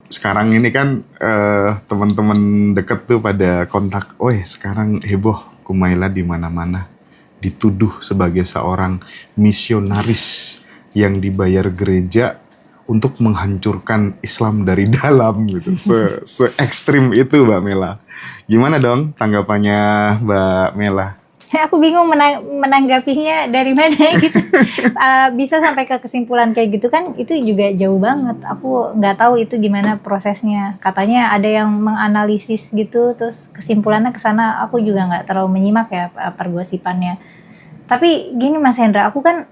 sekarang ini kan teman-teman deket tuh pada kontak, sekarang heboh Kumaila di mana-mana dituduh sebagai seorang misionaris yang dibayar gereja untuk menghancurkan Islam dari dalam gitu. Se ekstrim itu Mbak Mela. Gimana dong tanggapannya Mbak Mela? Aku bingung menanggapinya dari mana gitu. Bisa sampai ke kesimpulan kayak gitu kan, itu juga jauh banget. Aku nggak tahu itu gimana prosesnya. Katanya ada yang menganalisis gitu, terus kesimpulannya ke sana. Aku juga nggak terlalu menyimak ya pergosipannya. Tapi gini Mas Hendra, aku kan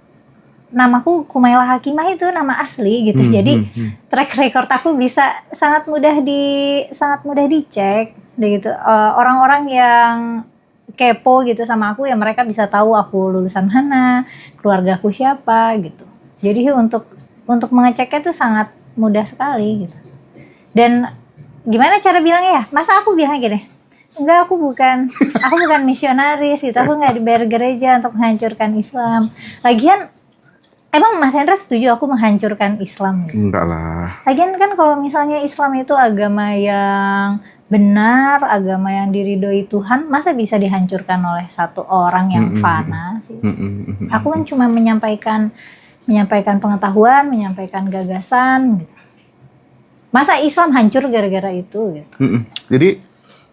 namaku Kumaila Hakimah itu nama asli gitu. Jadi track record aku bisa sangat mudah dicek gitu. Orang-orang yang kepo gitu sama aku ya, mereka bisa tahu aku lulusan mana, keluarga aku siapa gitu. Jadi untuk mengeceknya tuh sangat mudah sekali gitu. Dan gimana cara bilangnya ya? Masa aku bilang gini, enggak, aku bukan misionaris gitu. Aku nggak dibayar gereja untuk menghancurkan Islam. Lagian emang Mas Hendra setuju aku menghancurkan Islam gitu? Enggak lah. Lagian kan kalau misalnya Islam itu agama yang benar, agama yang diridhoi Tuhan, masa bisa dihancurkan oleh satu orang yang fana sih? Aku kan cuma menyampaikan pengetahuan, menyampaikan gagasan gitu. Masa Islam hancur gara-gara itu gitu? Jadi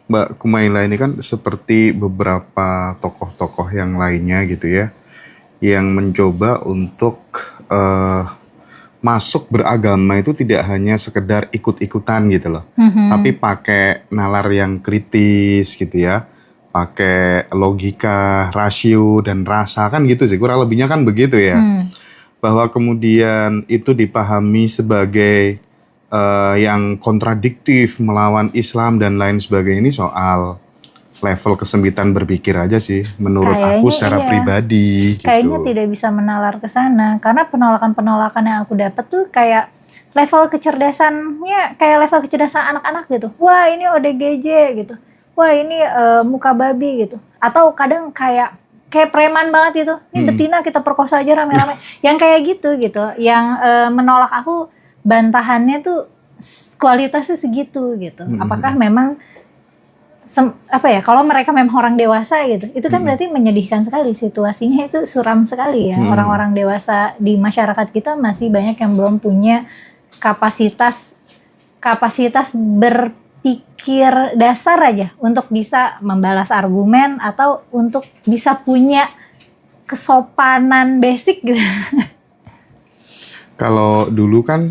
Mbak Kumaila ini kan seperti beberapa tokoh-tokoh yang lainnya gitu ya, yang mencoba untuk masuk beragama itu tidak hanya sekedar ikut-ikutan gitu loh, tapi pakai nalar yang kritis gitu ya, pakai logika, rasio dan rasa kan gitu sih, kurang lebihnya kan begitu ya. Bahwa kemudian itu dipahami sebagai yang kontradiktif, melawan Islam dan lain sebagainya, ini soal level kesempitan berpikir aja sih menurut aku secara pribadi gitu. Kayaknya tidak bisa menalar ke sana, karena penolakan yang aku dapat tuh kayak level kecerdasannya kayak level kecerdasan anak-anak gitu. Wah, ini ODGJ gitu. Wah, ini muka babi gitu. Atau kadang kayak preman banget itu. Ini betina kita perkosa aja rame-rame. Yang kayak gitu. Yang menolak aku, bantahannya tuh kualitasnya segitu gitu. Apakah memang kalau mereka memang orang dewasa gitu, itu kan berarti menyedihkan sekali, situasinya itu suram sekali ya. Orang-orang dewasa di masyarakat kita masih banyak yang belum punya kapasitas berpikir dasar aja untuk bisa membalas argumen atau untuk bisa punya kesopanan basic gitu. Kalau dulu kan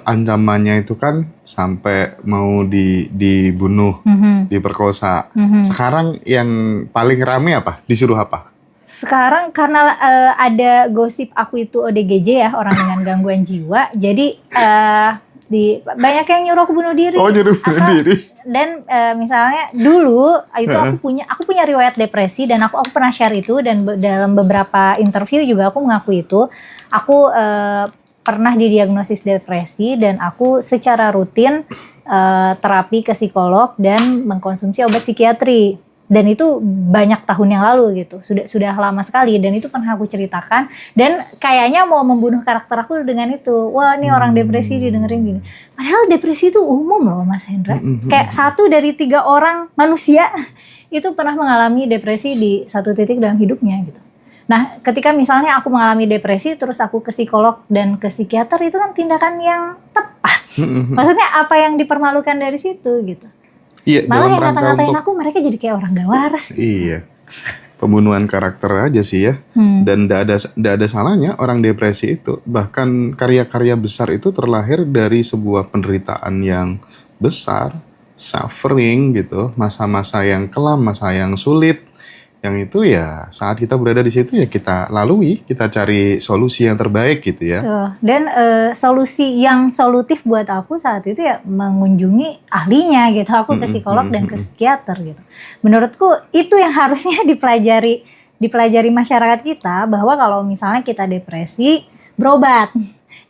ancamannya itu kan sampai mau dibunuh, diperkosa. Sekarang yang paling rame apa? Disuruh apa? Sekarang karena ada gosip aku itu ODGJ ya, orang dengan gangguan jiwa, jadi banyak yang nyuruh aku bunuh diri. Oh, nyuruh bunuh diri. Dan misalnya dulu itu aku punya riwayat depresi, dan aku pernah share itu, dan dalam beberapa interview juga aku mengakui itu. Aku pernah didiagnosis depresi, dan aku secara rutin terapi ke psikolog dan mengkonsumsi obat psikiatri. Dan itu banyak tahun yang lalu gitu, sudah lama sekali, dan itu pernah aku ceritakan, dan kayaknya mau membunuh karakter aku dengan itu. Wah, ini orang depresi didengerin gini. Padahal depresi itu umum loh Mas Hendra. Kayak 1 dari 3 orang manusia itu pernah mengalami depresi di satu titik dalam hidupnya gitu. Nah, ketika misalnya aku mengalami depresi, terus aku ke psikolog dan ke psikiater, itu kan tindakan yang tepat. Maksudnya apa yang dipermalukan dari situ gitu. Iya, malah yang ngata-ngatain aku, mereka jadi kayak orang gak waras. Iya, pembunuhan karakter aja sih ya. Dan gak ada salahnya orang depresi itu. Bahkan karya-karya besar itu terlahir dari sebuah penderitaan yang besar, suffering gitu, masa-masa yang kelam, masa yang sulit. Yang itu ya saat kita berada di situ ya kita lalui, kita cari solusi yang terbaik gitu ya. Dan solusi yang solutif buat aku saat itu ya mengunjungi ahlinya gitu. Aku ke psikolog dan ke psikiater gitu. Menurutku itu yang harusnya dipelajari masyarakat kita, bahwa kalau misalnya kita depresi, berobat.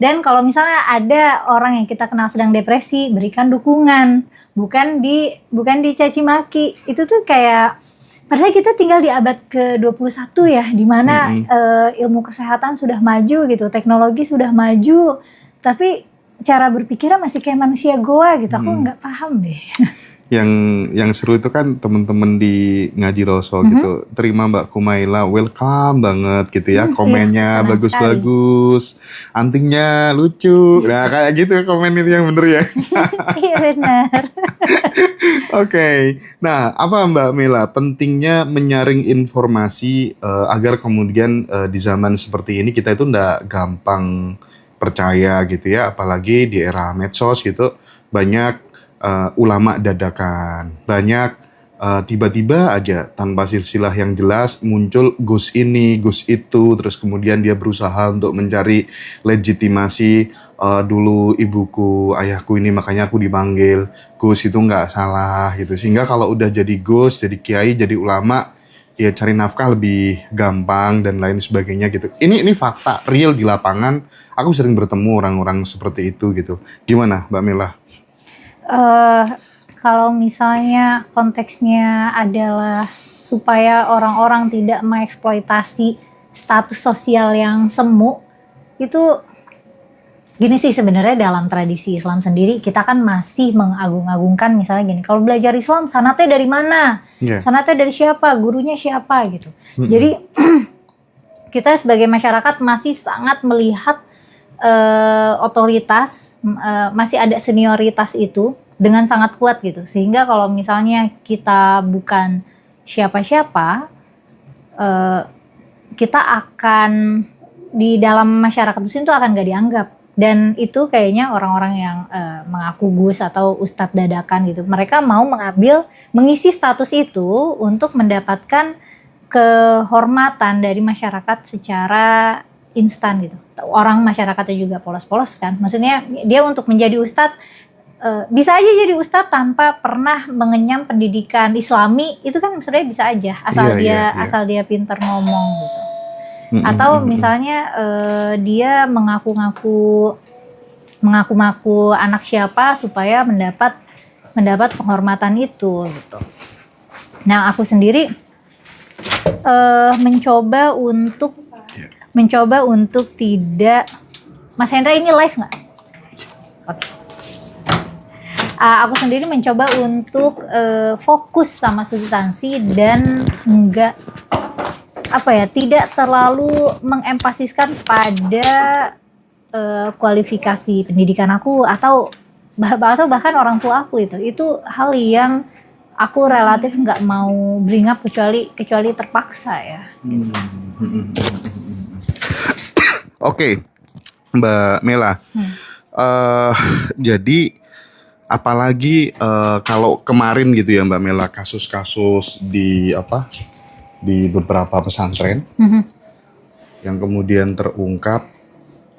Dan kalau misalnya ada orang yang kita kenal sedang depresi, berikan dukungan, bukan dicaci maki. Itu tuh kayak, padahal kita tinggal di abad ke-21 ya, di mana ilmu kesehatan sudah maju gitu, teknologi sudah maju, tapi cara berpikirnya masih kayak manusia goa gitu. Aku nggak paham deh. Yang seru itu kan temen-temen di Ngaji Roso gitu, terima Mbak Kumaila, welcome banget gitu ya, komennya senang bagus-bagus, antingnya lucu, nah kayak gitu komen itu yang bener ya. Iya benar. Oke, nah apa Mbak Mila pentingnya menyaring informasi agar kemudian di zaman seperti ini kita itu ndak gampang percaya gitu ya, apalagi di era medsos gitu, banyak ulama dadakan, banyak tiba-tiba aja tanpa silsilah yang jelas muncul Gus ini, Gus itu, terus kemudian dia berusaha untuk mencari legitimasi, dulu ibuku, ayahku ini makanya aku dipanggil Gus itu nggak salah gitu, sehingga kalau udah jadi Gus, jadi kiai, jadi ulama, ya cari nafkah lebih gampang dan lain sebagainya gitu. Ini fakta real di lapangan. Aku sering bertemu orang-orang seperti itu gitu. Gimana Mbak Mila? Kalau misalnya konteksnya adalah supaya orang-orang tidak mengeksploitasi status sosial yang semu, itu gini sih sebenarnya dalam tradisi Islam sendiri kita kan masih mengagung-agungkan misalnya gini, kalau belajar Islam sanatnya dari mana? Sanatnya dari siapa? Gurunya siapa gitu. Jadi kita sebagai masyarakat masih sangat melihat otoritas, masih ada senioritas itu dengan sangat kuat gitu, sehingga kalau misalnya kita bukan siapa-siapa, kita akan di dalam masyarakat muslim itu akan gak dianggap. Dan itu kayaknya orang-orang yang mengaku Gus atau Ustadz dadakan gitu, mereka mau mengisi status itu untuk mendapatkan kehormatan dari masyarakat secara instan gitu. Orang masyarakatnya juga polos-polos kan. Maksudnya dia untuk menjadi ustadz, bisa aja jadi ustadz tanpa pernah mengenyam pendidikan Islami, itu kan sebenarnya bisa aja asal dia pintar ngomong gitu. Atau misalnya dia mengaku-ngaku anak siapa supaya mendapat penghormatan itu gitu. Nah, aku sendiri mencoba untuk tidak. Mas Hendra ini live nggak? Oke. Aku sendiri mencoba untuk fokus sama substansi dan tidak terlalu mengemphasiskan pada kualifikasi pendidikan aku atau bahkan orang tua aku. Itu hal yang aku relatif nggak mau bring up kecuali terpaksa ya. Gitu. Oke, Mbak Mela. Jadi apalagi kalau kemarin gitu ya Mbak Mela, kasus-kasus di beberapa pesantren yang kemudian terungkap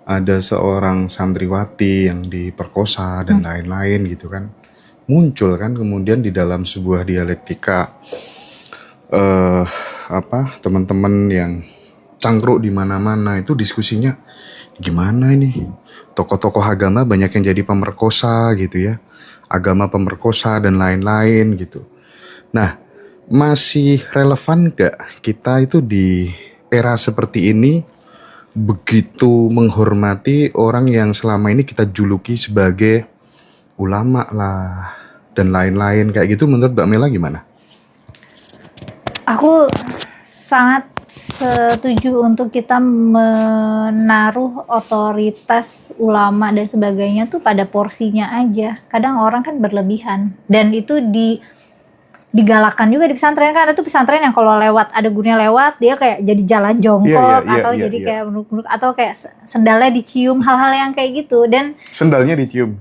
ada seorang santriwati yang diperkosa dan lain-lain gitu kan, muncul kan kemudian di dalam sebuah dialektika teman-teman yang cangkruk di mana-mana itu diskusinya gimana ini, tokoh-tokoh agama banyak yang jadi pemerkosa gitu ya, agama pemerkosa dan lain-lain gitu. Nah, masih relevan gak kita itu di era seperti ini begitu menghormati orang yang selama ini kita juluki sebagai ulama lah dan lain-lain kayak gitu? Menurut Mbak Mela gimana? Aku sangat setuju untuk kita menaruh otoritas ulama dan sebagainya tuh pada porsinya aja. Kadang orang kan berlebihan, dan itu digalakan juga di pesantren kan. Ada tuh pesantren yang kalau lewat, ada gurunya lewat, dia kayak jadi jalan jongkok kayak menurut atau kayak sendalnya dicium, hal-hal yang kayak gitu. Dan sendalnya dicium?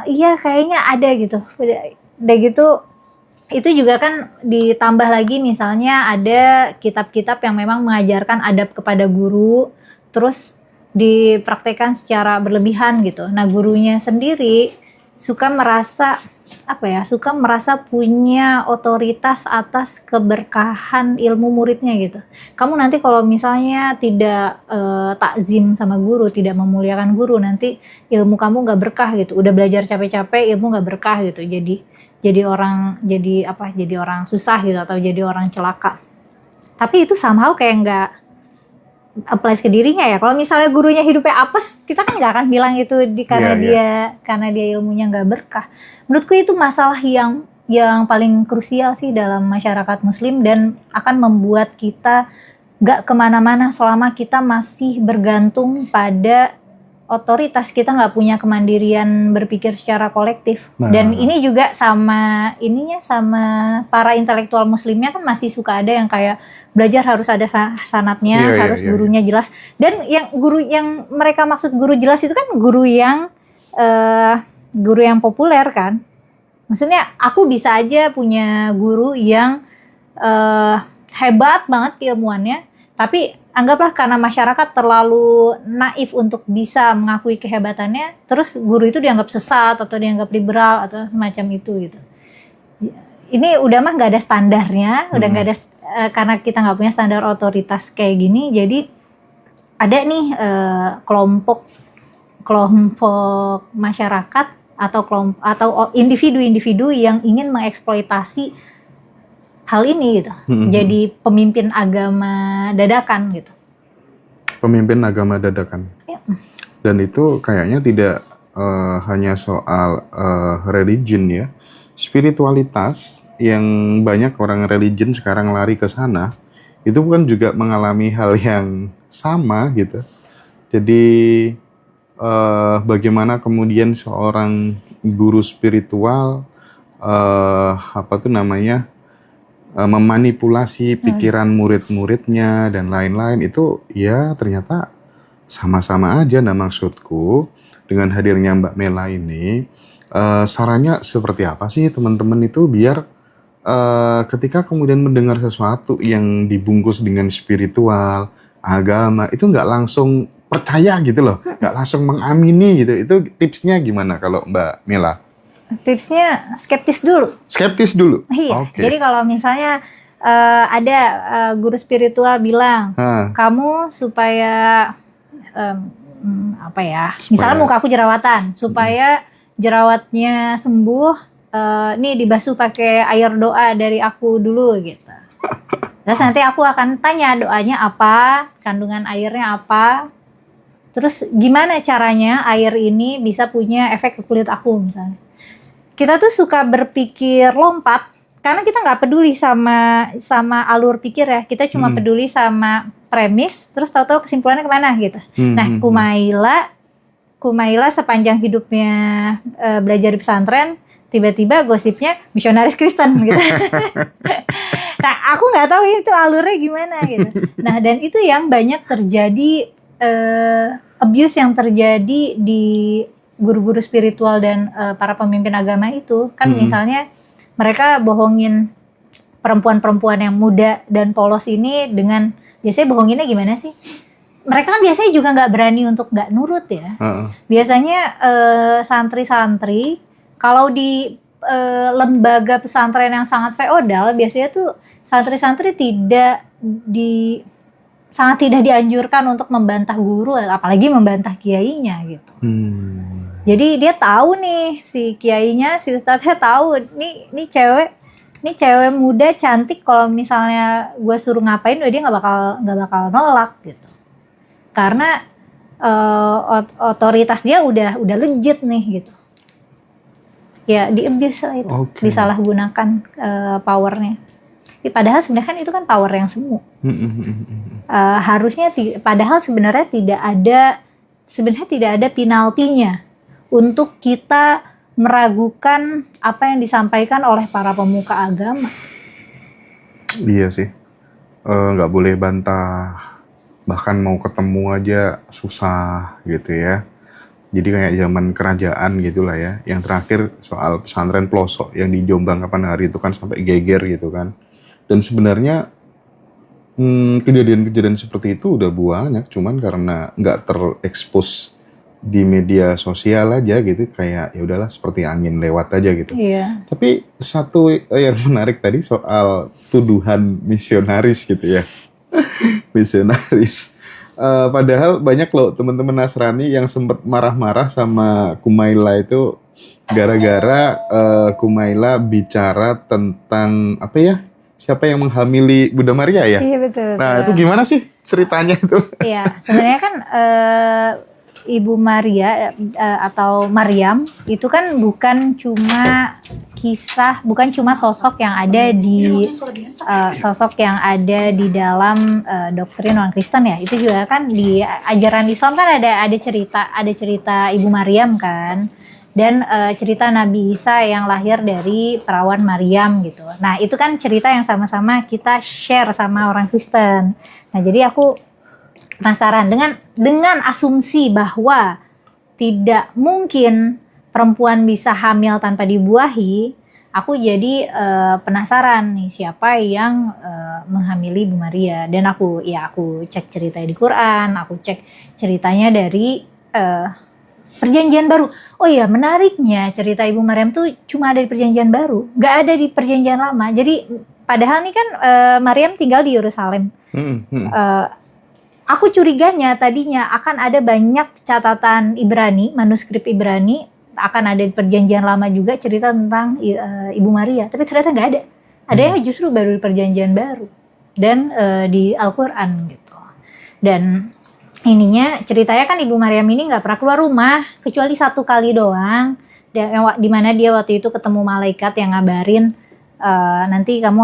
Iya kayaknya ada gitu. Udah gitu, itu juga kan ditambah lagi misalnya ada kitab-kitab yang memang mengajarkan adab kepada guru, terus dipraktekkan secara berlebihan gitu. Nah, gurunya sendiri suka merasa punya otoritas atas keberkahan ilmu muridnya gitu. Kamu nanti kalau misalnya tidak takzim sama guru, tidak memuliakan guru, nanti ilmu kamu nggak berkah gitu. Udah belajar capek-capek, ilmu nggak berkah gitu. Jadi orang susah gitu, atau jadi orang celaka. Tapi itu somehow kayak applies ke dirinya ya. Kalau misalnya gurunya hidupnya apes, kita kan nggak akan bilang itu karena dia ilmunya nggak berkah. Menurutku itu masalah yang paling krusial sih dalam masyarakat Muslim dan akan membuat kita nggak kemana-mana selama kita masih bergantung pada otoritas. Kita nggak punya kemandirian berpikir secara kolektif. Dan ini juga sama para intelektual Muslimnya kan masih suka ada yang kayak belajar harus ada sanatnya, harus gurunya jelas. Dan guru yang mereka maksud guru jelas itu kan guru yang populer kan. Maksudnya aku bisa aja punya guru yang hebat banget keilmuannya, tapi anggaplah karena masyarakat terlalu naif untuk bisa mengakui kehebatannya, terus guru itu dianggap sesat atau dianggap liberal atau semacam itu gitu. Ini udah mah nggak ada standarnya, udah nggak ada karena kita nggak punya standar otoritas kayak gini, jadi ada nih kelompok masyarakat atau individu-individu yang ingin mengeksploitasi hal ini gitu. Jadi pemimpin agama dadakan gitu. Pemimpin agama dadakan. Ya. Dan itu kayaknya tidak hanya soal religion ya. Spiritualitas yang banyak orang religion sekarang lari ke sana, itu kan juga mengalami hal yang sama gitu. Jadi bagaimana kemudian seorang guru spiritual memanipulasi pikiran murid-muridnya dan lain-lain, itu ya ternyata sama-sama aja. Nah, maksudku dengan hadirnya Mbak Mela ini, sarannya seperti apa sih teman-teman itu biar ketika kemudian mendengar sesuatu yang dibungkus dengan spiritual, agama, itu nggak langsung percaya gitu loh, nggak langsung mengamini gitu. Itu tipsnya gimana kalau Mbak Mela? Tipsnya skeptis dulu. Skeptis dulu? Iya, jadi kalau misalnya ada guru spiritual bilang, kamu supaya misalnya muka aku jerawatan, supaya jerawatnya sembuh, nih dibasuh pakai air doa dari aku dulu gitu. Terus nanti aku akan tanya doanya apa, kandungan airnya apa, terus gimana caranya air ini bisa punya efek ke kulit aku misalnya. Kita tuh suka berpikir lompat karena kita nggak peduli sama alur pikir ya. Kita cuma peduli sama premis, terus tahu-tahu kesimpulannya kemana gitu. Nah, Kumaila sepanjang hidupnya belajar di pesantren, tiba-tiba gosipnya misionaris Kristen gitu. Nah, aku nggak tahu itu alurnya gimana gitu. Nah, dan itu yang banyak terjadi, abuse yang terjadi di guru-guru spiritual dan para pemimpin agama itu. Kan misalnya mereka bohongin perempuan-perempuan yang muda dan polos ini dengan, biasanya bohonginnya gimana sih? Mereka kan biasanya juga nggak berani untuk nggak nurut ya. Biasanya santri-santri, kalau di lembaga pesantren yang sangat feodal, biasanya tuh santri-santri sangat tidak dianjurkan untuk membantah guru, apalagi membantah kiainya gitu. Jadi dia tahu nih, si kiainya, si ustadznya tahu, nih cewek muda cantik, kalau misalnya gue suruh ngapain, dia nggak bakal nolak gitu. Karena otoritas dia udah legit nih gitu. Ya di-abuse lah itu, disalahgunakan powernya. Padahal sebenarnya kan itu kan power yang semu. Padahal sebenarnya tidak ada penaltinya untuk kita meragukan apa yang disampaikan oleh para pemuka agama. Iya sih, nggak boleh bantah, bahkan mau ketemu aja susah gitu ya. Jadi kayak zaman kerajaan gitulah ya. Yang terakhir soal pesantren pelosok yang di Jombang kapan hari itu kan sampai geger gitu kan. Dan sebenarnya kejadian-kejadian seperti itu udah banyak, cuman karena nggak terekspos di media sosial aja gitu, kayak ya udahlah seperti angin lewat aja gitu. Iya. Tapi satu yang menarik tadi soal tuduhan misionaris gitu ya. Misionaris. Padahal banyak loh teman-teman Nasrani yang sempat marah-marah sama Kumaila itu gara-gara Kumaila bicara tentang apa ya? siapa yang menghamili Bunda Maria ya? Iya betul. Nah itu gimana sih ceritanya itu? Iya, sebenarnya kan Ibu Maria atau Maryam itu kan bukan cuma kisah, bukan cuma sosok yang ada di dalam doktrin non Kristen ya. Itu juga kan di ajaran Islam kan ada cerita Ibu Maryam kan. Dan cerita Nabi Isa yang lahir dari perawan Maryam gitu. Nah itu kan cerita yang sama-sama kita share sama orang Kristen. Nah jadi aku penasaran dengan asumsi bahwa tidak mungkin perempuan bisa hamil tanpa dibuahi, aku jadi penasaran nih siapa yang menghamili Ibu Maria. Dan aku cek ceritanya di Quran, aku cek ceritanya dari Perjanjian Baru. Oh iya, menariknya cerita Ibu Maryam tuh cuma ada di Perjanjian Baru, nggak ada di Perjanjian Lama. Jadi padahal nih kan Maryam tinggal di Yerusalem. Aku curiganya tadinya akan ada banyak catatan Ibrani, manuskrip Ibrani, akan ada di Perjanjian Lama juga cerita tentang Ibu Maria, tapi ternyata nggak ada. Adanya justru baru di Perjanjian Baru dan di Al-Quran gitu. Dan ininya ceritanya kan Ibu Maryam ini nggak pernah keluar rumah kecuali 1 kali doang, di mana dia waktu itu ketemu malaikat yang ngabarin nanti kamu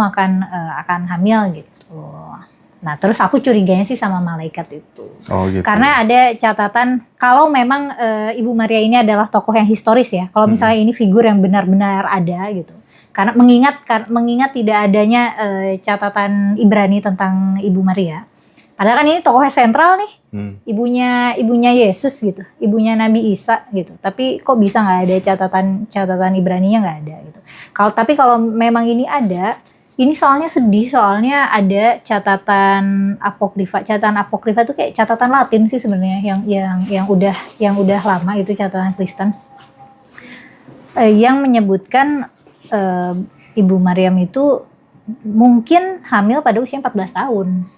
akan hamil gitu. Nah terus aku curiganya sih sama malaikat itu. Oh, gitu. Karena ada catatan kalau memang Ibu Maria ini adalah tokoh yang historis ya. Kalau misalnya ini figur yang benar-benar ada gitu. Karena mengingat tidak adanya catatan Ibrani tentang Ibu Maria. Padahal kan ini tokoh sentral nih. Ibunya Yesus gitu. Ibunya Nabi Isa gitu. Tapi kok bisa nggak ada catatan Ibraninya, nggak ada gitu. Kalau memang ini ada, ini soalnya sedih, soalnya ada catatan apokrifa. Catatan apokrifa itu kayak catatan Latin sih sebenarnya yang udah lama, itu catatan Kristen. Yang menyebutkan Ibu Maryam itu mungkin hamil pada usia 14 tahun.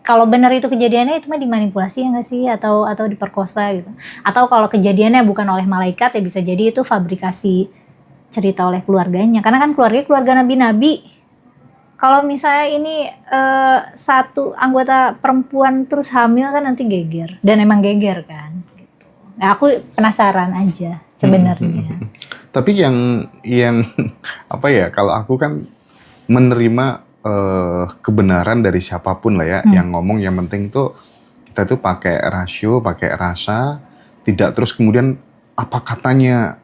Kalau benar itu kejadiannya, itu mah dimanipulasi ya nggak sih, atau diperkosa gitu. Atau kalau kejadiannya bukan oleh malaikat ya bisa jadi itu fabrikasi cerita oleh keluarganya. Karena kan keluarga nabi-nabi. Kalau misalnya ini satu anggota perempuan terus hamil kan nanti geger, dan emang geger kan. Gitu. Nah, aku penasaran aja sebenarnya. Tapi yang apa ya? Kalau aku kan menerima kebenaran dari siapapun lah ya, yang ngomong, yang penting tuh kita tuh pakai rasio, pakai rasa, tidak terus kemudian apa katanya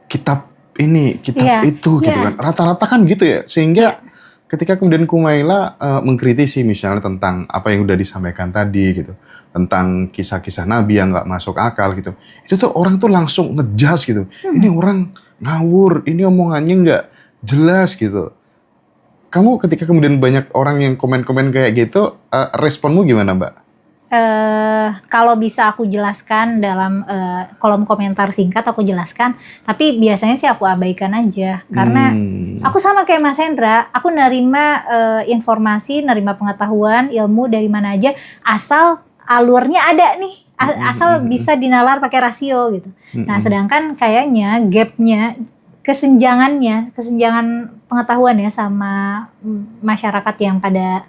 kitab ini, kitab itu gitu kan. Rata-rata kan gitu ya, sehingga ketika kemudian Kumaila mengkritisi misalnya tentang apa yang udah disampaikan tadi gitu, tentang kisah-kisah Nabi yang nggak masuk akal gitu, itu tuh orang tuh langsung ngejudge gitu, ini orang ngawur, ini omongannya nggak jelas gitu. Kamu ketika kemudian banyak orang yang komen-komen kayak gitu, responmu gimana, Mbak? Kalau bisa aku jelaskan dalam kolom komentar singkat, aku jelaskan. Tapi biasanya sih aku abaikan aja. Karena aku sama kayak Mas Hendra, aku nerima informasi, nerima pengetahuan, ilmu dari mana aja, asal alurnya ada nih. Asal bisa dinalar pakai rasio gitu. Nah sedangkan kayaknya gapnya, kesenjangan pengetahuan ya sama masyarakat yang pada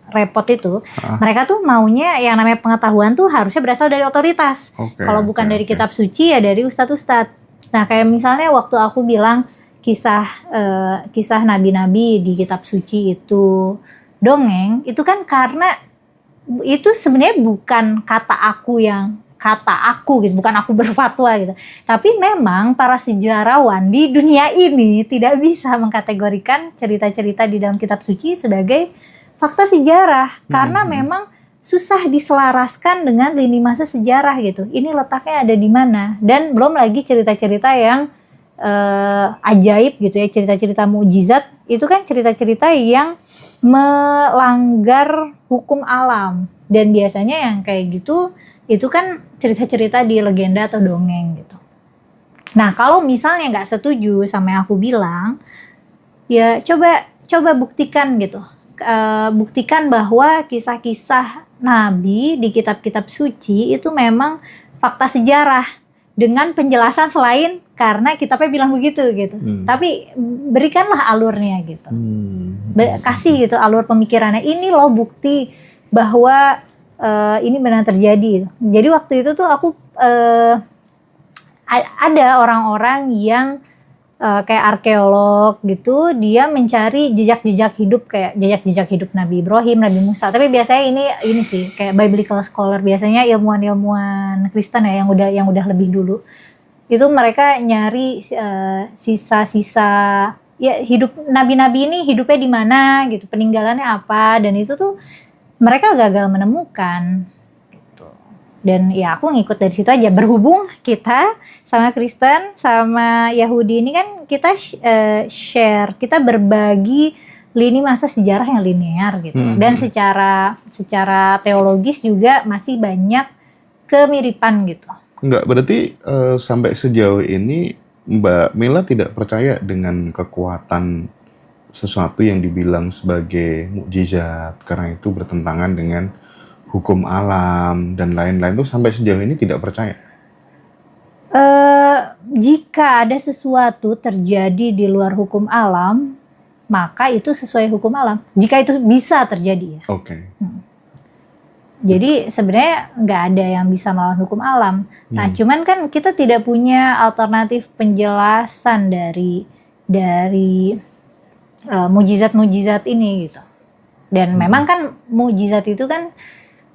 repot itu, mereka tuh maunya yang namanya pengetahuan tuh harusnya berasal dari otoritas. Kalau bukan dari kitab suci ya dari ustadz-ustadz. Nah kayak misalnya waktu aku bilang kisah nabi-nabi di kitab suci itu dongeng, itu kan karena itu sebenarnya bukan kata aku gitu, bukan aku berfatwa gitu. Tapi memang para sejarawan di dunia ini tidak bisa mengkategorikan cerita-cerita di dalam kitab suci sebagai fakta sejarah, karena memang susah diselaraskan dengan lini masa sejarah gitu. Ini letaknya ada di mana? Dan belum lagi cerita-cerita yang ajaib gitu ya, cerita-cerita mukjizat, itu kan cerita-cerita yang melanggar hukum alam. Dan biasanya yang kayak gitu itu kan cerita-cerita di legenda atau dongeng gitu. Nah kalau misalnya nggak setuju sama yang aku bilang, ya coba buktikan gitu. Buktikan bahwa kisah-kisah Nabi di kitab-kitab suci itu memang fakta sejarah. dengan penjelasan selain karena kitabnya bilang begitu gitu. Tapi berikanlah alurnya gitu. Kasih gitu alur pemikirannya. Ini loh bukti bahwa ini benar terjadi. Jadi waktu itu tuh aku ada orang-orang yang kayak arkeolog gitu, dia mencari jejak-jejak hidup kayak jejak-jejak hidup Nabi Ibrahim, Nabi Musa. Tapi biasanya ini sih kayak biblical scholar, biasanya ilmuwan-ilmuwan Kristen ya yang udah lebih dulu. Itu mereka nyari sisa-sisa ya hidup nabi-nabi ini hidupnya di mana gitu, peninggalannya apa, dan itu tuh mereka gagal menemukan. Dan ya aku ngikut dari situ aja. Berhubung kita sama Kristen sama Yahudi ini kan kita share, kita berbagi lini masa sejarah yang linear gitu. Dan secara teologis juga masih banyak kemiripan gitu. Enggak, berarti sampai sejauh ini Mbak Mela tidak percaya dengan kekuatan sesuatu yang dibilang sebagai mukjizat karena itu bertentangan dengan hukum alam dan lain-lain, tuh sampai sejauh ini tidak percaya? Jika ada sesuatu terjadi di luar hukum alam, maka itu sesuai hukum alam. Jika itu bisa terjadi ya. Oke. Jadi sebenarnya nggak ada yang bisa melawan hukum alam. Nah, cuman kan kita tidak punya alternatif penjelasan dari mukjizat-mukjizat ini gitu. Dan memang kan mukjizat itu kan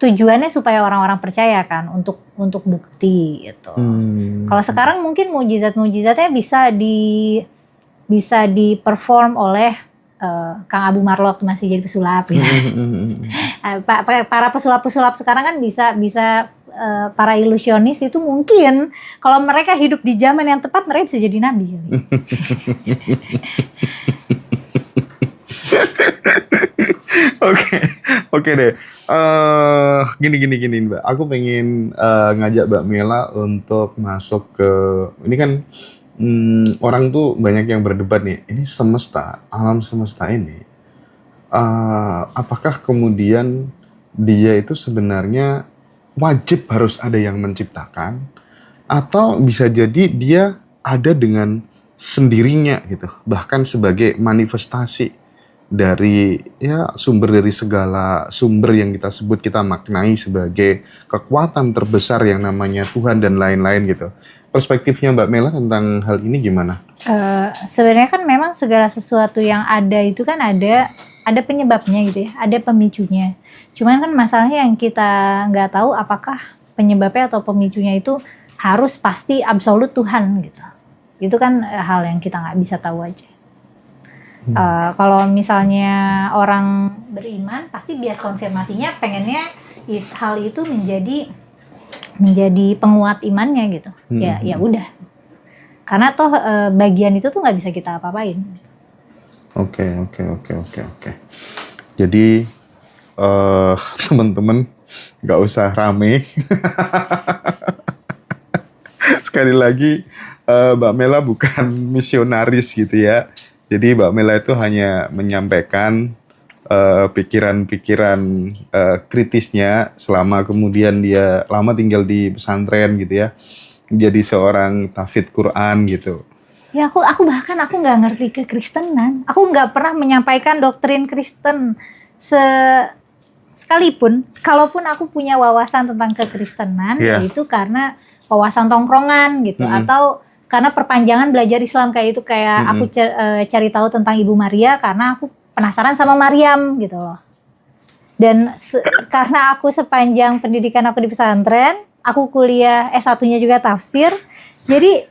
tujuannya supaya orang-orang percaya kan, untuk bukti gitu. Kalau sekarang mungkin mukjizat-mukjizatnya bisa di-perform oleh Kang Abu Marlo waktu masih jadi pesulap gitu. Para pesulap-pesulap sekarang kan bisa para ilusionis itu mungkin kalau mereka hidup di zaman yang tepat mereka bisa jadi nabi. Oke deh. Gini Mbak. Aku pengen ngajak Mbak Mela untuk masuk ke ini kan orang tuh banyak yang berdebat nih. Ini semesta, alam semesta ini. Apakah kemudian dia itu sebenarnya wajib harus ada yang menciptakan, atau bisa jadi dia ada dengan sendirinya gitu, bahkan sebagai manifestasi dari sumber dari segala sumber yang kita maknai sebagai kekuatan terbesar yang namanya Tuhan dan lain-lain gitu. Perspektifnya Mbak Mela tentang hal ini gimana? Sebenarnya kan memang segala sesuatu yang ada itu kan ada penyebabnya gitu ya, ada pemicunya. Cuman kan masalahnya yang kita nggak tahu apakah penyebabnya atau pemicunya itu harus pasti absolut Tuhan gitu. Itu kan hal yang kita nggak bisa tahu aja. Kalau misalnya orang beriman pasti bias konfirmasinya pengennya hal itu menjadi penguat imannya gitu. Ya udah. Karena toh bagian itu tuh nggak bisa kita apa-apain. Oke. Jadi teman-teman nggak usah rame. Sekali lagi Mbak Mela bukan misionaris gitu ya. Jadi Mbak Mela itu hanya menyampaikan pikiran-pikiran kritisnya selama kemudian dia lama tinggal di pesantren gitu ya. Jadi seorang tahfidz Quran gitu. Ya aku bahkan nggak ngerti kekristenan. Aku nggak pernah menyampaikan doktrin Kristen sekalipun. Kalaupun aku punya wawasan tentang kekristenan, yaitu karena wawasan tongkrongan gitu, atau karena perpanjangan belajar Islam kayak itu, aku cari tahu tentang Ibu Maria karena aku penasaran sama Maryam gitu loh. Dan karena aku sepanjang pendidikan aku di pesantren, aku kuliah S1-nya juga tafsir. Jadi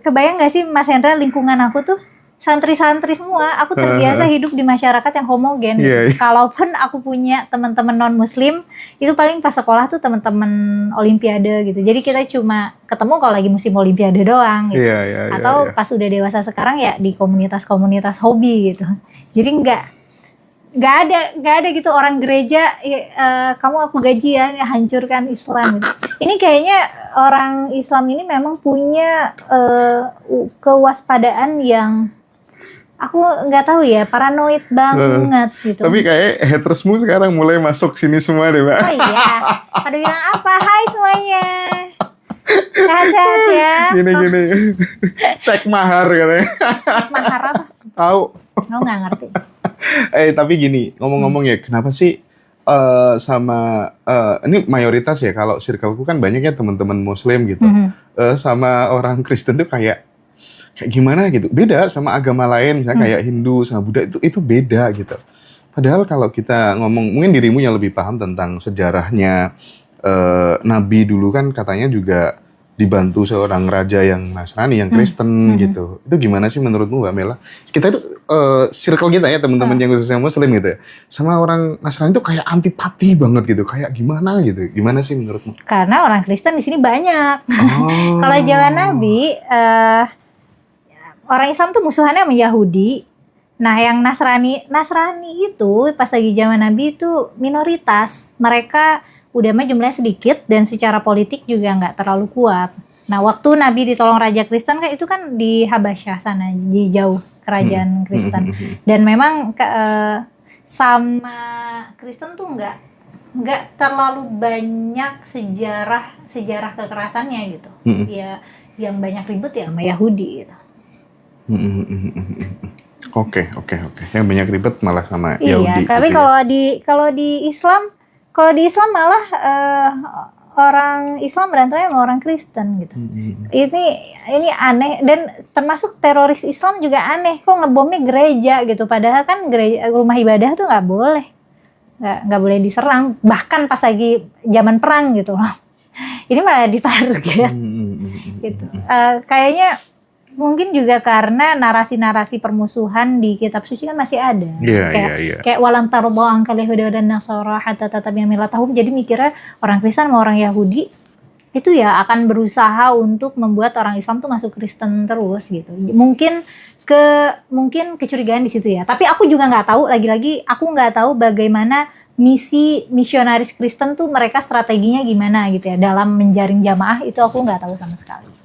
kebayang gak sih Mas Hendra, lingkungan aku tuh santri-santri semua. Aku terbiasa hidup di masyarakat yang homogen. Kalaupun aku punya teman-teman non-muslim, itu paling pas sekolah tuh teman-teman olimpiade gitu. Jadi kita cuma ketemu kalau lagi musim olimpiade doang gitu. Atau pas udah dewasa sekarang ya di komunitas-komunitas hobi gitu. Jadi nggak ada gitu orang gereja kamu aku gaji ya hancurkan Islam gitu. Ini kayaknya orang Islam ini memang punya kewaspadaan yang aku nggak tahu ya, paranoid banget gitu. Tapi kayak hatersmu sekarang mulai masuk sini semua deh Mbak. Oh iya, pada bilang apa? Hai semuanya. Sehat-sehat ya. Gini. Cek mahar katanya. Mahar apa? Tahu. Oh, nggak ngerti. Tapi gini, ngomong-ngomong ya, kenapa sih sama ini mayoritas ya, kalau circleku kan banyak ya teman-teman Muslim gitu. Sama orang Kristen tuh kayak gimana gitu. Beda sama agama lain, misalnya kayak Hindu sama Buddha itu beda gitu. Padahal kalau kita ngomong, mungkin dirimu yang lebih paham tentang sejarahnya Nabi dulu kan katanya juga dibantu seorang raja yang Nasrani, yang Kristen gitu. Itu gimana sih menurutmu Mbak Mela? Kita itu circle kita ya teman-teman yang khususnya Muslim gitu ya. Sama orang Nasrani itu kayak antipati banget gitu. Kayak gimana gitu. Gimana sih menurutmu? Karena orang Kristen di sini banyak. Oh. Kalau zaman Nabi, orang Islam tuh musuhannya sama Yahudi. Nah, yang Nasrani itu pas lagi zaman Nabi itu minoritas. Mereka udah mah jumlahnya sedikit dan secara politik juga nggak terlalu kuat. Nah, waktu Nabi ditolong Raja Kristen kan itu kan di Habasyah sana, di jauh kerajaan Kristen. Dan memang sama Kristen tuh nggak terlalu banyak sejarah kekerasannya gitu. Ya, yang banyak ribut ya sama Yahudi gitu. Oke. Yang banyak ribet malah sama Iya, Yahudi. tapi gitu ya. kalau di Islam malah orang Islam berantemnya sama orang Kristen gitu. Ini aneh, dan termasuk teroris Islam juga aneh. Kok ngebomnya gereja gitu? Padahal kan gereja, rumah ibadah tuh nggak boleh diserang. Bahkan pas lagi zaman perang gitu loh. Ini malah ditarget. Gitu. Kayaknya mungkin juga karena narasi-narasi permusuhan di kitab suci kan masih ada. Kayak walan tarudhu ankal yahuda dan nasara hatta tattabi'a millatahum. Jadi mikirnya orang Kristen sama orang Yahudi itu ya akan berusaha untuk membuat orang Islam tuh masuk Kristen terus gitu. Mungkin kecurigaan di situ ya. Tapi aku juga nggak tahu, lagi-lagi aku nggak tahu bagaimana misi misionaris Kristen tuh mereka strateginya gimana gitu ya dalam menjaring jamaah, itu aku nggak tahu sama sekali.